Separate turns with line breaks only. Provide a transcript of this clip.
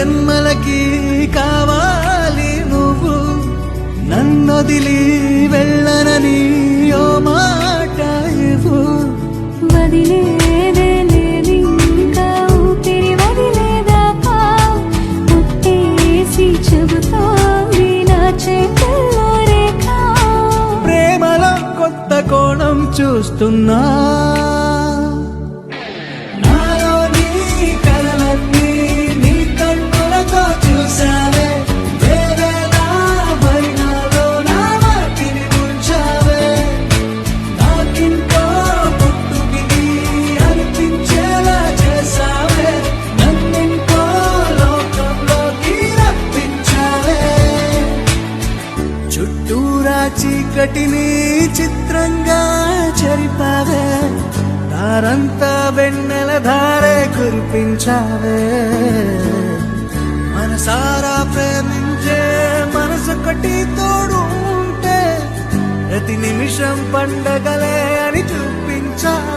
జన్మలకి కావాలి నువ్వు, నన్నొదిలి వెళ్ళనని ఓ మాట ఇవ్వు.
వదిలేదే లేదింకా ఊపిరి వదిలేదాకా, ముట్టేసి చెబుతోంది నా చేతుల్లో రేఖ.
ప్రేమలో కొత్త కోణం చూస్తున్నా, నాలో నీ కలలన్నీ నీ కన్నులతో చూసావే. వేరేలా వైనాలో నా వాటిని ఉంచావే. నాకింకో పుట్టుకిది అనిపించేలా చేసావే. నన్నింకో లోకంలోకి రప్పించావే. చుట్టూరా చీకటిని చిత్రంగా చెరిపావే. దారంతా వెన్నెల ధారే కురిపించావే. మనసారా ప్రేమించే మనసొకటి తోడు ఉంటే ప్రతి నిమిషం పండగలే అని చూపించావే.